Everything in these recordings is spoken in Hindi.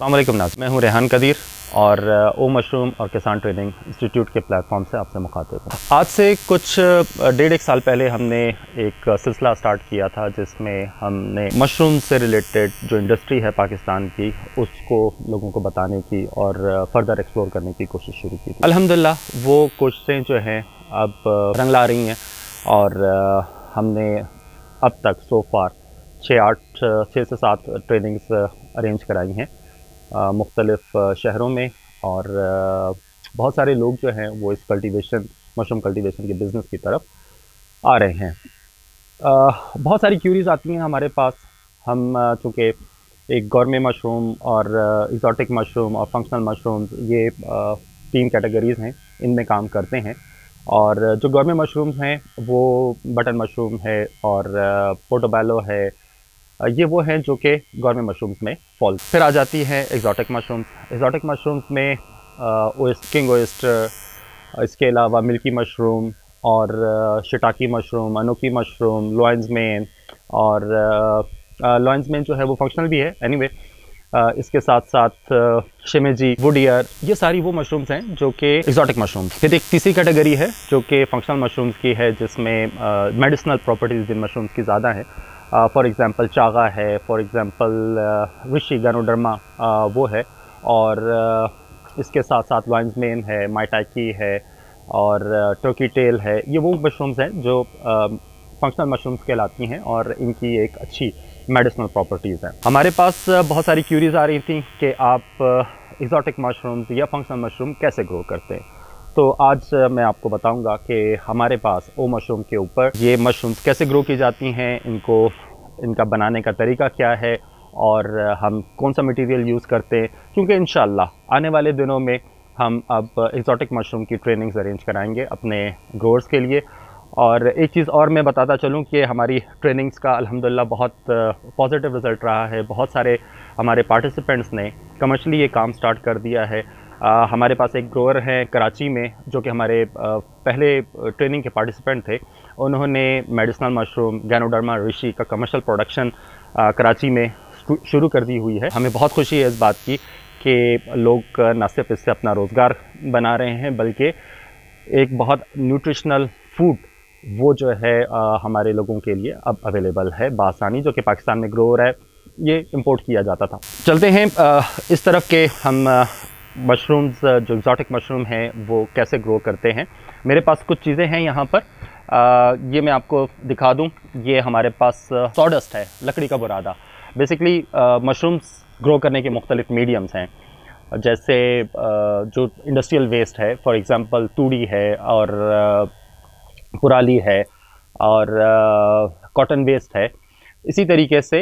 अस्सलाम वालेकुम नाज़रीन, मैं हूं रेहान कदीर और ओ मशरूम और किसान ट्रेनिंग इंस्टीट्यूट के प्लेटफॉर्म से आपसे मुखातिब हूं। आज से कुछ डेढ़ एक साल पहले हमने एक सिलसिला स्टार्ट किया था जिसमें हमने मशरूम से रिलेटेड जो इंडस्ट्री है पाकिस्तान की उसको लोगों को बताने की और फर्दर एक्सप्लोर करने की कोशिश शुरू की थी। अल्हम्दुलिल्लाह वो कोशिशें जो हैं अब रंग ला रही हैं और हमने अब तक सो फार 6 से 7 ट्रेनिंग्स अरेंज कराई हैं मुख्तलिफ़ शहरों में और बहुत सारे लोग जो हैं वो इस मशरूम कल्टीवेशन के बिज़नेस की तरफ आ रहे हैं। बहुत सारी क्यूरीज़ आती हैं हमारे पास। हम चूँकि एक गौरमे मशरूम और एक्ज़ॉटिक मशरूम और फंक्शनल मशरूम्स ये 3 कैटेगरीज़ हैं, इनमें काम करते हैं। और जो गौरमे मशरूम्स हैं वो बटन मशरूम है और पोर्टोबेलो है, ये वो हैं जो कि गौरमे मशरूम्स में फॉल। फिर आ जाती है एक्ज़ॉटिक मशरूम्स। एक्ज़ॉटिक मशरूम्स में किंग ओयस्टर, इसके अलावा मिल्की मशरूम और शिटाकी मशरूम, अनोकी मशरूम, लॉयंस मेन और लॉयंस मेन जो है वो फंक्शनल भी है एनीवे। इसके साथ साथ शिमेजी, वुडियर, ये सारी वो मशरूम्स हैं जो कि एक्ज़ॉटिक मशरूम्स। फिर एक तीसरी कैटेगरी है जो कि फंक्शनल मशरूम्स की है जिसमें मेडिसिनल प्रॉपर्टीज़ इन मशरूम्स की ज़्यादा हैं। फॉर एग्ज़ाम्पल चागा है, फॉर एग्ज़ाम्पल रिशी गैनोडर्मा वो है और इसके साथ साथ लॉयंस मेन है, माइटाकी है और टर्की टेल है। ये वो मशरूम्स हैं जो फंक्शनल मशरूम्स कहलाती हैं और इनकी एक अच्छी मेडिसिनल प्रॉपर्टीज़ हैं। हमारे पास बहुत सारी क्यूरीज़ आ रही थी कि आप एक्ज़ॉटिक मशरूम्स या फंक्शनल मशरूम कैसे ग्रो करते हैं। तो आज मैं आपको बताऊंगा कि हमारे पास ओ मशरूम के ऊपर ये मशरूम्स कैसे ग्रो की जाती हैं, इनका बनाने का तरीका क्या है और हम कौन सा मटेरियल यूज़ करते हैं, क्योंकि इंशाल्लाह आने वाले दिनों में हम अब एक्ज़ॉटिक मशरूम की ट्रेनिंग्स अरेंज कराएंगे अपने ग्रोअर्स के लिए। और एक चीज़ और मैं बताता चलूँ कि हमारी ट्रेनिंग्स का अल्हम्दुलिल्लाह बहुत पॉजिटिव रिज़ल्ट रहा है। बहुत सारे हमारे पार्टिसिपेंट्स ने कमर्शियली ये काम स्टार्ट कर दिया है। हमारे पास एक ग्रोअर हैं कराची में जो कि हमारे पहले ट्रेनिंग के पार्टिसिपेंट थे। उन्होंने मेडिसिनल मशरूम गैनोडर्मा रिशी का कमर्शियल प्रोडक्शन कराची में शुरू कर दी हुई है। हमें बहुत खुशी है इस बात की कि लोग न सिर्फ इससे अपना रोज़गार बना रहे हैं बल्कि एक बहुत न्यूट्रिशनल फूड वो जो है हमारे लोगों के लिए अब अवेलेबल है बासानी, जो कि पाकिस्तान में ग्रो हो रहा है। ये इंपोर्ट किया जाता था। चलते हैं इस तरफ के हम मशरूम्स जो एक्ज़ॉटिक मशरूम हैं वो कैसे ग्रो करते हैं। मेरे पास कुछ चीज़ें हैं यहाँ पर, ये मैं आपको दिखा दूँ। ये हमारे पास सॉडस्ट है, लकड़ी का बुरादा। बेसिकली मशरूम्स ग्रो करने के मुख्तलिफ मीडियम्स हैं, जैसे जो इंडस्ट्रियल वेस्ट है, फॉर एग्ज़ाम्पल तूड़ी है और पुराली है और कॉटन वेस्ट है। इसी तरीके से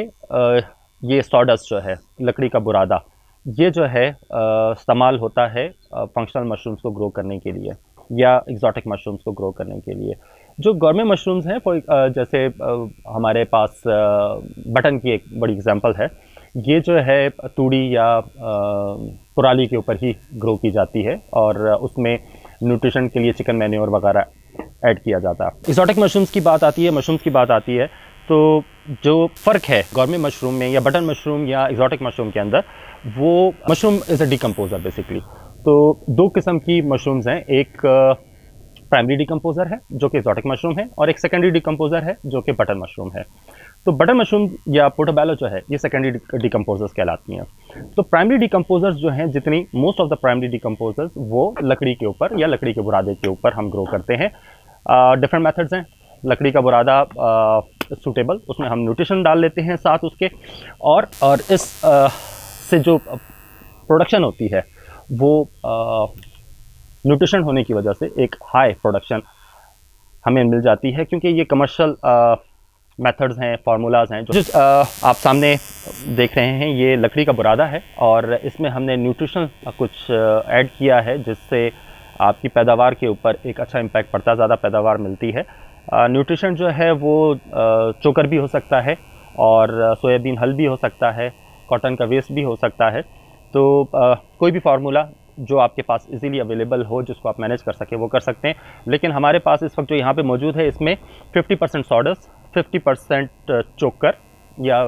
ये सॉडस्ट जो है, लकड़ी का बुरादा, ये जो है इस्तेमाल होता है फंक्शनल मशरूम्स को ग्रो करने के लिए या एक्ज़ॉटिक मशरूम्स को ग्रो करने के लिए। जो गौरमे मशरूम्स हैं जैसे हमारे पास बटन की एक बड़ी एग्जांपल है। ये जो है तूड़ी या पुराली के ऊपर ही ग्रो की जाती है और उसमें न्यूट्रिशन के लिए चिकन मैन्योर वगैरह ऐड किया जाता है। एक्ज़ॉटिक मशरूम्स की बात आती है, तो जो फ़र्क है गौरमे मशरूम में या बटन मशरूम या एक्ज़ॉटिक मशरूम के अंदर, वो mushroom is a decomposer basically. तो 2 किस्म की मशरूम्स हैं, एक प्राइमरी डिकम्पोज़र है जो कि एक्ज़ॉटिक मशरूम है और एक सेकेंडरी डिकम्पोज़र है जो कि बटन मशरूम है। तो बटन मशरूम या पोर्टोबेलो जो है ये सेकेंडरी डिकम्पोज़र्स कहलाती हैं। तो प्राइमरी डिकम्पोज़र्स जो हैं, मोस्ट ऑफ द प्राइमरी डिकम्पोज़र्स वो लकड़ी के ऊपर या लकड़ी के बुरादे के ऊपर हम ग्रो करते हैं। डिफरेंट मेथड्स हैं। लकड़ी का बुरादा सूटेबल, उसमें हम न्यूट्रिशन डाल लेते हैं साथ उसके, और इस से जो प्रोडक्शन होती है वो न्यूट्रिशन होने की वजह से एक हाई प्रोडक्शन हमें मिल जाती है, क्योंकि ये कमर्शियल मेथड्स हैं, फार्मूलाज हैं। जो आप सामने देख रहे हैं ये लकड़ी का बुरादा है और इसमें हमने न्यूट्रिशन कुछ ऐड किया है जिससे आपकी पैदावार के ऊपर एक अच्छा इम्पैक्ट पड़ता है, ज़्यादा पैदावार मिलती है। न्यूट्रिशन जो है वो चोकर भी हो सकता है और सोयाबीन हल भी हो सकता है, कॉटन का वेस्ट भी हो सकता है। तो कोई भी फार्मूला जो आपके पास इजीली अवेलेबल हो, जिसको आप मैनेज कर सकें, वो कर सकते हैं। लेकिन हमारे पास इस वक्त जो यहाँ पे मौजूद है, इसमें 50% सॉडस्ट, 50% चोकर या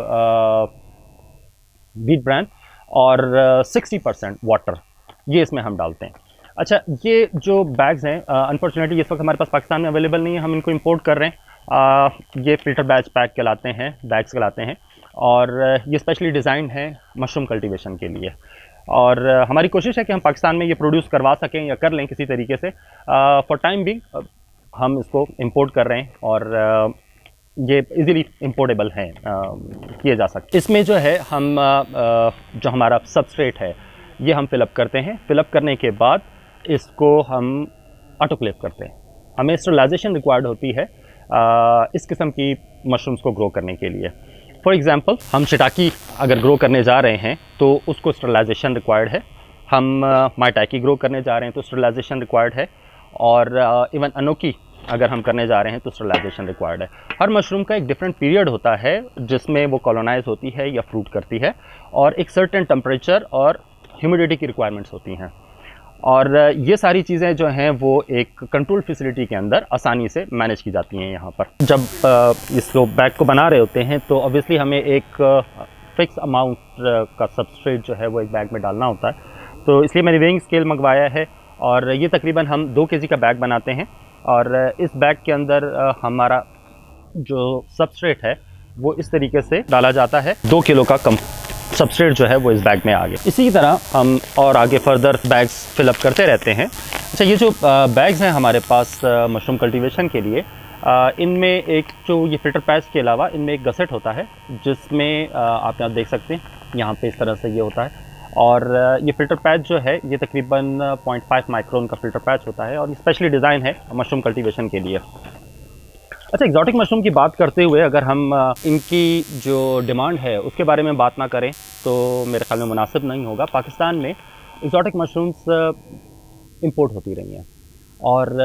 बीट ब्रांड और 60% वाटर ये इसमें हम डालते हैं। अच्छा, ये जो बैग्स हैं अनफॉर्चुनेटली इस वक्त हमारे पास पाकिस्तान में अवेलेबल नहीं है, हम इनको इंपोर्ट कर रहे हैं। ये फ़िल्टर बैच पैक कहलाते हैं, बैग्स कहलाते हैं, और ये स्पेशली डिज़ाइन है मशरूम कल्टीवेशन के लिए। और हमारी कोशिश है कि हम पाकिस्तान में ये प्रोड्यूस करवा सकें या कर लें किसी तरीके से। फॉर टाइम बिंग हम इसको इंपोर्ट कर रहे हैं, और ये इजीली इंपोर्टेबल हैं, किए जा सकते। इसमें जो है हम जो हमारा सबस्ट्रेट है ये हम फिलअप करते हैं। फिलअप करने के बाद इसको हम ऑटोक्लेव करते हैं। हमें स्टरलाइजेशन रिक्वायर्ड होती है इस किस्म की मशरूम्स को ग्रो करने के लिए। फॉर एग्ज़ाम्पल, हम शिटाकी अगर ग्रो करने जा रहे हैं तो उसको स्टरलाइजेशन रिक्वायर्ड है। हम माइटैकी ग्रो करने जा रहे हैं तो स्टरलाइजेशन रिक्वायर्ड है, और इवन अनोकी अगर हम करने जा रहे हैं तो स्टरलाइजेशन रिक्वायर्ड है। हर मशरूम का एक डिफरेंट पीरियड होता है जिसमें वो कॉलोनाइज होती है या फ्रूट करती है, और एक सर्टेन टेम्परेचर और ह्यूमिडिटी की रिक्वायरमेंट्स होती हैं। और ये सारी चीज़ें जो हैं वो एक कंट्रोल फैसिलिटी के अंदर आसानी से मैनेज की जाती हैं यहाँ पर। जब इस बैग को बना रहे होते हैं तो ऑब्वियसली हमें एक फिक्स अमाउंट का सबस्ट्रेट जो है वो एक बैग में डालना होता है। तो इसलिए मैंने वेइंग स्केल मंगवाया है, और ये तकरीबन हम 2 kg का बैग बनाते हैं, और इस बैग के अंदर हमारा जो सबस्ट्रेट है वो इस तरीके से डाला जाता है। 2 किलो का कम सबस्ट्रेट जो है वो इस बैग में आ गया। इसी तरह हम और आगे फर्दर बैग्स फिलअप करते रहते हैं। अच्छा, ये जो बैग्स हैं हमारे पास मशरूम कल्टीवेशन के लिए, इनमें एक जो ये फ़िल्टर पैच के अलावा इनमें एक गसेट होता है, जिसमें आप यहाँ देख सकते हैं, यहाँ पे इस तरह से ये होता है। और ये फ़िल्टर पैच जो है ये तकरीबन 0.5 माइक्रोन का फ़िल्टर पैच होता है, और स्पेशली डिज़ाइन है मशरूम कल्टीवेशन के लिए। अच्छा, एक्जॉटिक मशरूम की बात करते हुए अगर हम इनकी जो डिमांड है उसके बारे में बात ना करें तो मेरे ख्याल में मुनासिब नहीं होगा। पाकिस्तान में एक्जॉटिक मशरूम्स इंपोर्ट होती रही हैं, और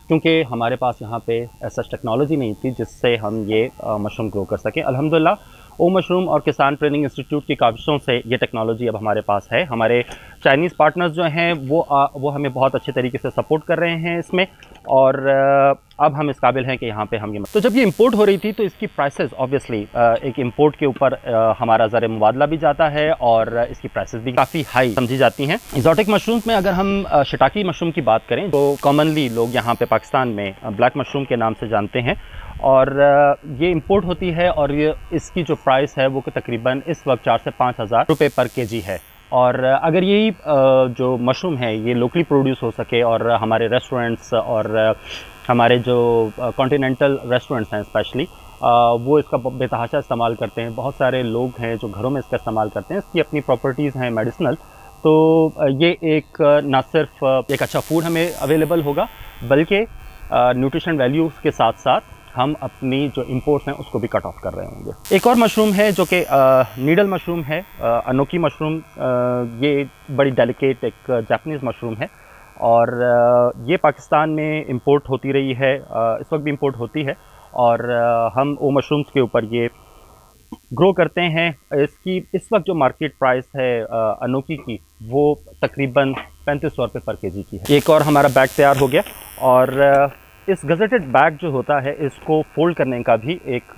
क्योंकि हमारे पास यहाँ पे ऐसा टेक्नोलॉजी नहीं थी जिससे हम ये मशरूम ग्रो कर सकें। अल्हम्दुलिल्लाह ओ मशरूम और किसान ट्रेनिंग इंस्टीट्यूट की काविशों से ये टेक्नोलॉजी अब हमारे पास है। हमारे चाइनीज़ पार्टनर्स जो हैं वो हमें बहुत अच्छे तरीके से सपोर्ट कर रहे हैं इसमें, और अब हम इस काबिल हैं कि यहाँ पे हम ये। तो जब ये इंपोर्ट हो रही थी तो इसकी प्राइसेस ऑब्वियसली एक इंपोर्ट के ऊपर हमारा ज़र मुबादला भी जाता है, और इसकी प्राइसेस भी काफ़ी हाई समझी जाती हैं। एक्जॉटिक मशरूम्स में अगर हम शिटाकी मशरूम की बात करें तो कॉमनली लोग यहाँ पे पाकिस्तान में ब्लैक मशरूम के नाम से जानते हैं, और ये इंपोर्ट होती है, और ये इसकी जो प्राइस है वो तकरीबन इस वक्त 4 से 5 हज़ार रुपये पर kg है। और अगर यही जो मशरूम है ये लोकली प्रोड्यूस हो सके, और हमारे रेस्टोरेंट्स और हमारे जो कॉन्टिनेंटल रेस्टोरेंट्स हैं स्पेशली, वो इसका बेतहाशा इस्तेमाल करते हैं। बहुत सारे लोग हैं जो घरों में इसका इस्तेमाल करते हैं। इसकी अपनी प्रॉपर्टीज़ हैं मेडिसिनल, तो ये एक ना सिर्फ एक अच्छा फूड हमें अवेलेबल होगा, बल्कि न्यूट्रिशन वैल्यूज़ के साथ साथ हम अपनी जो इंपोर्ट्स हैं उसको भी कट ऑफ कर रहे होंगे। एक और मशरूम है जो कि नीडल मशरूम है, अनोकी मशरूम। ये बड़ी डेलिकेट एक जापानीज़ मशरूम है, और ये पाकिस्तान में इंपोर्ट होती रही है, इस वक्त भी इंपोर्ट होती है, और हम वो मशरूम्स के ऊपर ये ग्रो करते हैं। इसकी इस वक्त जो मार्केट प्राइस है अनोकी की वो तकरीबन 3500 रुपये पर kg की है। एक और हमारा बैग तैयार हो गया, और इस गजेटेड बैग जो होता है इसको फोल्ड करने का भी एक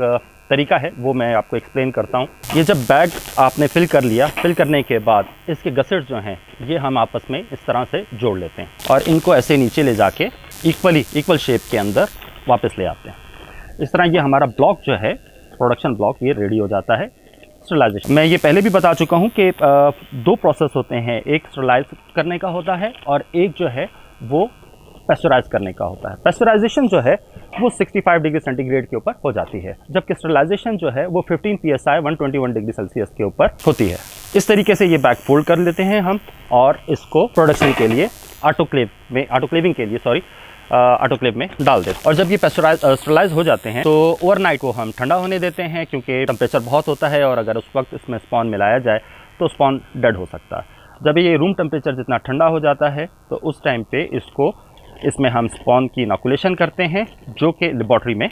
तरीका है, वो मैं आपको एक्सप्लेन करता हूँ। ये जब बैग आपने फिल कर लिया, फिल करने के बाद इसके गसेट जो हैं ये हम आपस में इस तरह से जोड़ लेते हैं, और इनको ऐसे नीचे ले जाके इक्वल शेप के अंदर वापस ले आते हैं। इस तरह ये हमारा ब्लॉक जो है, प्रोडक्शन ब्लॉक, ये रेडी हो जाता है। स्टरलाइजेशन, मैं ये पहले भी बता चुका हूँ कि 2 प्रोसेस होते हैं, एक स्टरलाइज करने का होता है और एक जो है वो पेस्चराइज करने का होता है। पेस्चराइजेशन जो है वो 65 डिग्री सेंटीग्रेड के ऊपर हो जाती है, जबकि स्टरलाइजेशन जो है वो 15 PSI 121 डिग्री सेल्सियस के ऊपर होती है। इस तरीके से ये बैग फोल्ड कर लेते हैं हम, और इसको प्रोडक्शन के लिए ऑटोक्लेविंग के लिए ऑटोक्लेव में डाल देते हैं। और जब ये स्टरलाइज हो जाते हैं तो ओवरनाइट को हम ठंडा होने देते हैं, क्योंकि टेम्परेचर बहुत होता है, और अगर उस वक्त इसमें स्पॉन मिलाया जाए तो स्पॉन डेड हो सकता है। जब ये रूम टेम्परेचर जितना ठंडा हो जाता है तो उस टाइम पे इसमें हम स्पॉन की इनोकुलेशन करते हैं, जो कि लेबॉर्ट्री में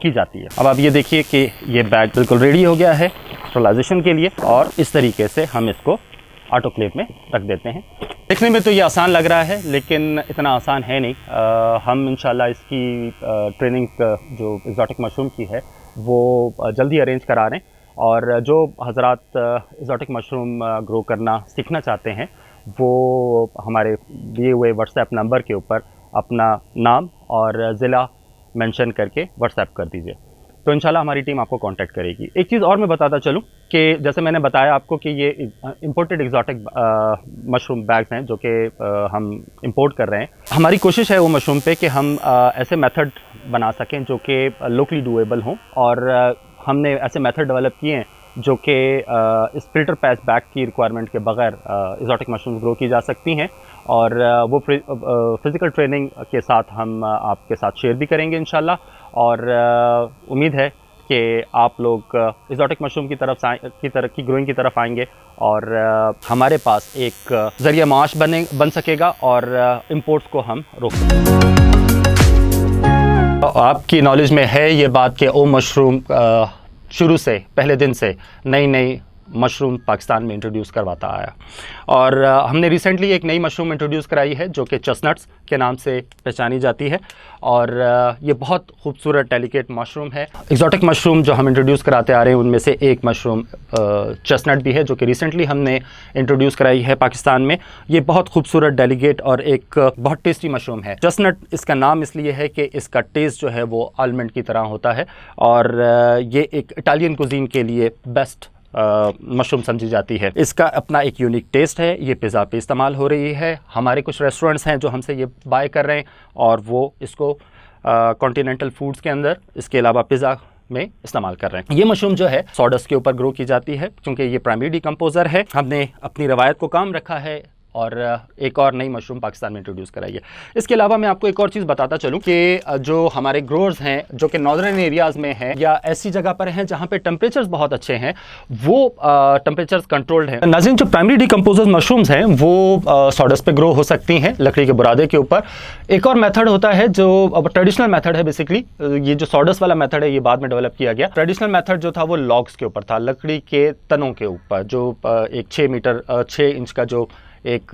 की जाती है। अब आप ये देखिए कि ये बैग बिल्कुल रेडी हो गया है स्टरलाइजेशन के लिए, और इस तरीके से हम इसको ऑटोक्लेव में रख देते हैं। देखने में तो ये आसान लग रहा है, लेकिन इतना आसान है नहीं। हम इंशाल्लाह इसकी ट्रेनिंग जो एक्जॉटिक मशरूम की है वो जल्दी अरेंज करा रहे हैं, और जो हजरात एक्जॉटिक मशरूम ग्रो करना सीखना चाहते हैं वो हमारे दिए हुए व्हाट्सएप नंबर के ऊपर अपना नाम और ज़िला मेंशन करके व्हाट्सएप कर दीजिए, तो इंशाल्लाह हमारी टीम आपको कांटेक्ट करेगी। एक चीज़ और मैं बताता चलूँ कि जैसे मैंने बताया आपको कि ये इंपोर्टेड एक्जॉटिक मशरूम बैग्स हैं जो कि हम इंपोर्ट कर रहे हैं। हमारी कोशिश है वो मशरूम पे कि हम ऐसे मेथड बना सकें जो कि लोकली डूएबल हों, और हमने ऐसे मेथड डेवलप किए हैं जो कि इस फिल्टर पैच बैग की रिक्वायरमेंट के बगैर एक्जॉटिक मशरूम ग्रो की जा सकती हैं, और वो फिज़िकल ट्रेनिंग के साथ हम आपके साथ शेयर भी करेंगे इंशाल्लाह। और उम्मीद है कि आप लोग एक्जॉटिक मशरूम की ग्रोइंग की तरफ आएंगे और हमारे पास एक ज़रिया माश बन सकेगा और इंपोर्ट्स को हम रोक सकेंगे। आपकी नॉलेज में है ये बात कि ओ मशरूम शुरू से पहले दिन से नई मशरूम पाकिस्तान में इंट्रोड्यूस करवाता आया, और हमने रिसेंटली एक नई मशरूम इंट्रोड्यूस कराई है जो कि चेस्टनट्स के नाम से पहचानी जाती है, और ये बहुत खूबसूरत डेलिकेट मशरूम है। एक्जॉटिक मशरूम जो हम इंट्रोड्यूस कराते आ रहे हैं उनमें से एक मशरूम चेस्टनट भी है जो कि रिसेंटली हमने इंट्रोड्यूस कराई है पाकिस्तान में। ये बहुत खूबसूरत डेलिकेट और एक बहुत टेस्टी मशरूम है। चेस्टनट इसका नाम इसलिए है कि इसका टेस्ट जो है वो आलमंड की तरह होता है, और ये एक इटालियन कुजीन के लिए बेस्ट मशरूम समझी जाती है। इसका अपना एक यूनिक टेस्ट है। ये पिज़्ज़ा पे इस्तेमाल हो रही है। हमारे कुछ रेस्टोरेंट्स हैं जो हमसे ये बाय कर रहे हैं और वो इसको कॉन्टिनेंटल फूड्स के अंदर, इसके अलावा पिज़्ज़ा में इस्तेमाल कर रहे हैं। ये मशरूम जो है सॉडस्ट के ऊपर ग्रो की जाती है क्योंकि ये प्राइमरी डिकम्पोज़र है। हमने अपनी रवायत को काम रखा है और एक और नई मशरूम पाकिस्तान में इंट्रोड्यूस कराई है। इसके अलावा मैं आपको एक और चीज़ बताता चलूँ कि जो हमारे ग्रोअर्स हैं जो कि नॉर्दर्न एरियाज़ में हैं या ऐसी जगह पर हैं जहाँ पे टेम्परेचर्स बहुत अच्छे हैं, वो टेम्परेचर्स कंट्रोल्ड हैं। नाज़रीन, जो प्राइमरी डिकम्पोजर्स मशरूम्स हैं वो सॉडस्ट पे ग्रो हो सकती हैं लकड़ी के बुरादे के ऊपर। एक और मेथड होता है जो ट्रेडिशनल मेथड है। बेसिकली ये जो सॉडस्ट वाला मेथड है ये बाद में डेवलप किया गया। ट्रेडिशनल मेथड जो था वो लॉग्स के ऊपर था, लकड़ी के तनों के ऊपर, जो एक 6 इंच का जो एक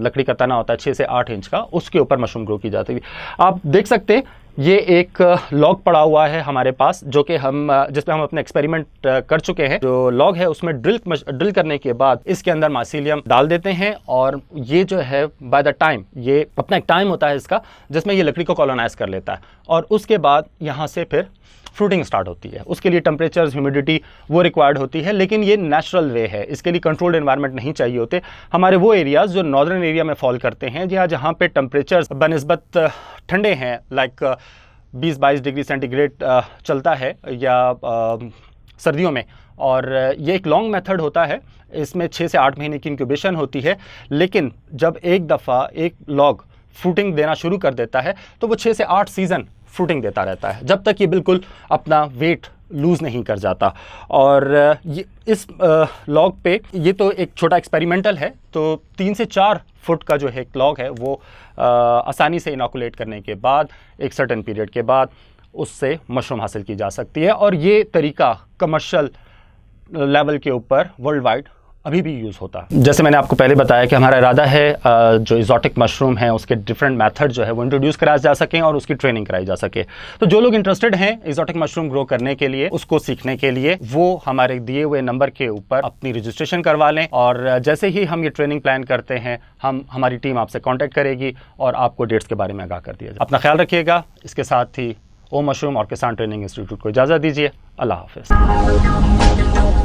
लकड़ी का तना होता है 6 से 8 इंच का, उसके ऊपर मशरूम ग्रो की जाती है। आप देख सकते हैं ये एक लॉग पड़ा हुआ है हमारे पास जो कि जिस पे हम अपने एक्सपेरिमेंट कर चुके हैं। जो लॉग है उसमें ड्रिल करने के बाद इसके अंदर माइसीलियम डाल देते हैं, और ये जो है बाय द टाइम, ये अपना एक टाइम होता है इसका जिसमें ये लकड़ी को कॉलोनाइज कर लेता है, और उसके बाद यहाँ से फिर फ्रूटिंग स्टार्ट होती है। उसके लिए टेम्परेचर्स, ह्यूमिडिटी वो रिक्वायर्ड होती है, लेकिन ये नेचुरल वे है। इसके लिए कंट्रोल्ड एनवायरनमेंट नहीं चाहिए होते। हमारे वो एरियाज़ जो नॉर्दर्न एरिया में फॉल करते हैं या जहाँ पे टेम्परेचर्स बनिस्बत ठंडे हैं, लाइक 20-22 डिग्री सेंटीग्रेड चलता है या सर्दियों में, और ये एक लॉन्ग मेथड होता है। इसमें 6 से 8 महीने की इंक्यूबेशन होती है, लेकिन जब एक दफ़ा एक लॉग फ्रूटिंग देना शुरू कर देता है तो वो 6 से 8 सीज़न फ्रूटिंग देता रहता है जब तक ये बिल्कुल अपना वेट लूज़ नहीं कर जाता। और ये इस लॉग पे, ये तो एक छोटा एक्सपेरिमेंटल है, तो 3 से 4 फुट का जो है एक लॉग है वो आसानी से इनोकुलेट करने के बाद एक सर्टेन पीरियड के बाद उससे मशरूम हासिल की जा सकती है। और ये तरीका कमर्शियल लेवल के ऊपर वर्ल्ड वाइड अभी भी यूज़ होता है। जैसे मैंने आपको पहले बताया कि हमारा इरादा है जो एक्जॉटिक मशरूम है उसके डिफरेंट मेथड जो है वो इंट्रोड्यूस कराया जा सकें और उसकी ट्रेनिंग कराई जा सके। तो जो लोग इंटरेस्टेड हैं एक्जॉटिक मशरूम ग्रो करने के लिए, उसको सीखने के लिए, वो हमारे दिए हुए नंबर के ऊपर अपनी रजिस्ट्रेशन करवा लें, और जैसे ही हम ये ट्रेनिंग प्लान करते हैं हमारी टीम आपसे कॉन्टैक्ट करेगी और आपको डेट्स के बारे में आगाह कर दिया जाए। अपना ख्याल रखिएगा। इसके साथ ही ओ मशरूम और किसान ट्रेनिंग इंस्टीट्यूट को इजाज़त दीजिए। अल्लाह हाफ़िज़।